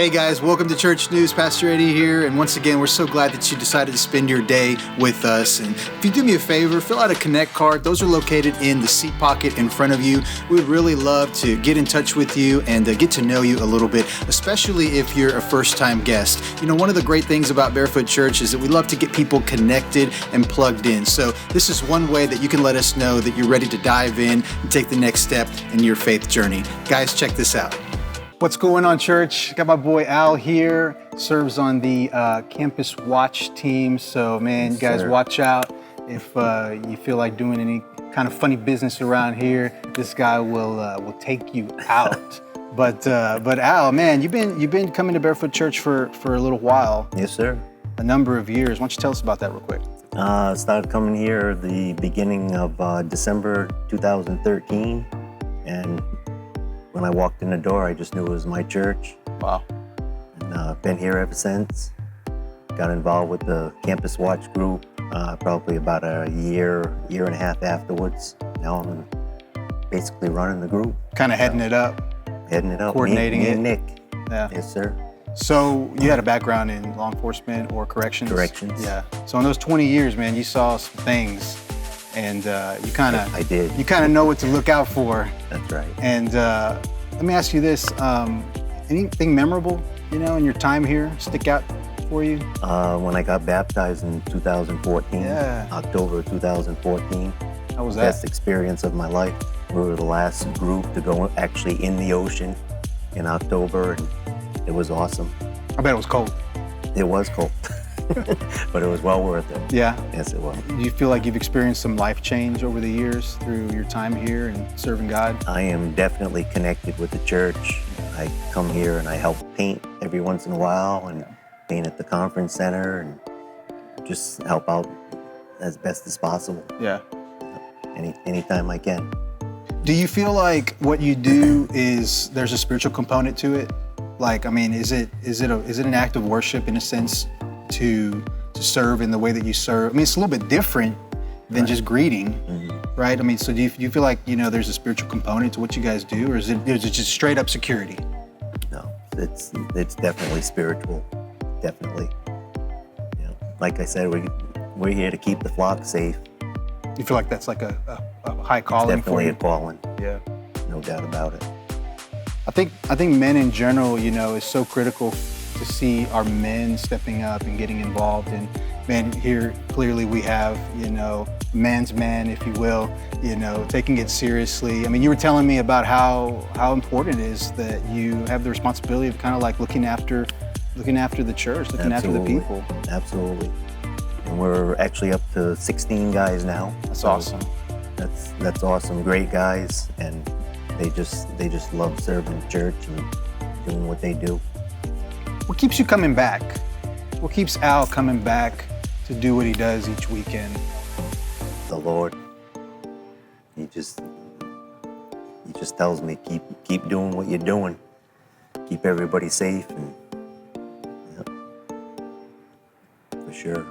Hey guys, welcome to Church News. Pastor Eddie here, and once again, we're so glad that you decided to spend your day with us. And if you do me a favor, fill out a Connect card. Those are located in the seat pocket in front of you. We would really love to get in touch with you and get to know you a little bit, especially if you're a first-time guest. You know, one of the great things about Barefoot Church is that we love to get people connected and plugged in. So this is one way that you can let us know that you're ready to dive in and take the next step in your faith journey. Guys, check this out. What's going on, church? Got my boy Al here, serves on the Campus Watch team. So, man, you guys watch out. If you feel like doing any kind of funny business around here, this guy will take you out. But Al, man, you've been coming to Barefoot Church for a little while. Yes, sir. A number of years. Why don't you tell us about that real quick? I started coming here the beginning of December 2013, and when I walked in the door, I just knew it was my church. Wow. And been here ever since. Got involved with the Campus Watch group probably about a year and a half afterwards. Now I'm basically running the group. Kind of heading it up. Coordinating me it. and Nick. Yeah. Yes, sir. So you had a background in law enforcement or corrections? Corrections. Yeah. So in those 20 years, man, you saw some things, and you kind of I did. You kind of know what to look out for. That's right. And let me ask you this: anything memorable, in your time here, stick out for you? When I got baptized in 2014, October 2014. How was that? Best experience of my life. We were the last group to go actually in the ocean in October, and it was awesome. I bet it was cold. It was cold, but it was well worth it. Yeah? Yes, it was. Do you feel like you've experienced some life change over the years through your time here and serving God? I am definitely connected with the church. I come here and I help paint every once in a while and paint at the conference center and just help out as best as possible. Yeah. Anytime I can. Do you feel like what you do there's a spiritual component to it? Like, I mean, is it an act of worship in a sense to serve in the way that you serve? I mean, it's a little bit different than just greeting, right? I mean, so do you feel like, there's a spiritual component to what you guys do, or is it just straight up security? No, it's definitely spiritual, definitely. Like I said, we're here to keep the flock safe. You feel like that's like a high calling it's definitely for you? a calling. Yeah. No doubt about it. I think men in general, is so critical to see our men stepping up and getting involved. And man, here clearly we have, man's man, if you will, taking it seriously. I mean, you were telling me about how important it is that you have the responsibility of kind of like looking after the church, looking after the people. Absolutely. And we're actually up to 16 guys now. That's awesome. That's awesome. Great guys, and they just love serving the church and doing what they do. What keeps you coming back? What keeps Al coming back to do what he does each weekend? The Lord. He just tells me keep doing what you're doing. Keep everybody safe, and for sure.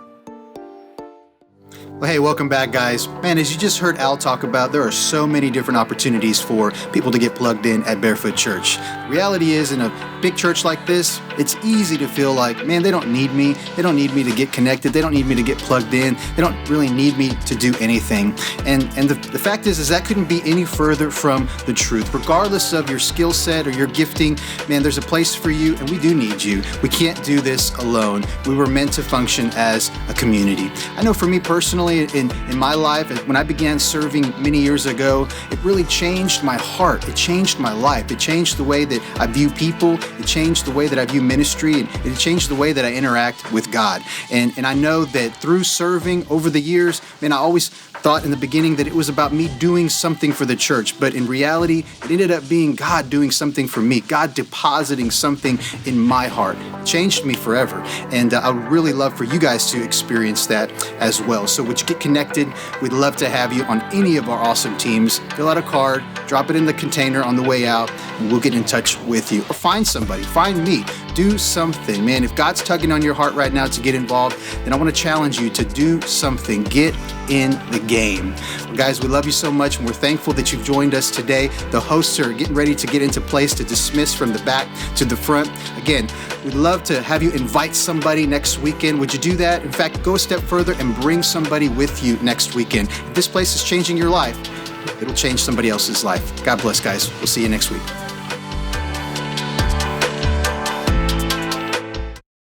Well, hey, welcome back, guys. Man, as you just heard Al talk about, there are so many different opportunities for people to get plugged in at Barefoot Church. The reality is, in a big church like this, it's easy to feel like, man, they don't need me. They don't need me to get connected. They don't need me to get plugged in. They don't really need me to do anything. And the fact is that couldn't be any further from the truth. Regardless of your skill set or your gifting, man, there's a place for you, and we do need you. We can't do this alone. We were meant to function as a community. I know for me personally, in my life, when I began serving many years ago, it really changed my heart. It changed my life. It changed the way that I view people. It changed the way that I view ministry, and it changed the way that I interact with God. And I know that through serving over the years, man, I always thought in the beginning that it was about me doing something for the church, but in reality, it ended up being God doing something for me, God depositing something in my heart. It changed me forever, and I would really love for you guys to experience that as well. So would you get connected? We'd love to have you on any of our awesome teams. Fill out a card, drop it in the container on the way out, and we'll get in touch with you. Or find somebody, find me. do something. Man, if God's tugging on your heart right now to get involved, then I want to challenge you to do something. Get in the game. Well, guys, we love you so much, and we're thankful that you've joined us today. The hosts are getting ready to get into place to dismiss from the back to the front. Again, we'd love to have you invite somebody next weekend. Would you do that? In fact, go a step further and bring somebody with you next weekend. If this place is changing your life, it'll change somebody else's life. God bless, guys. We'll see you next week.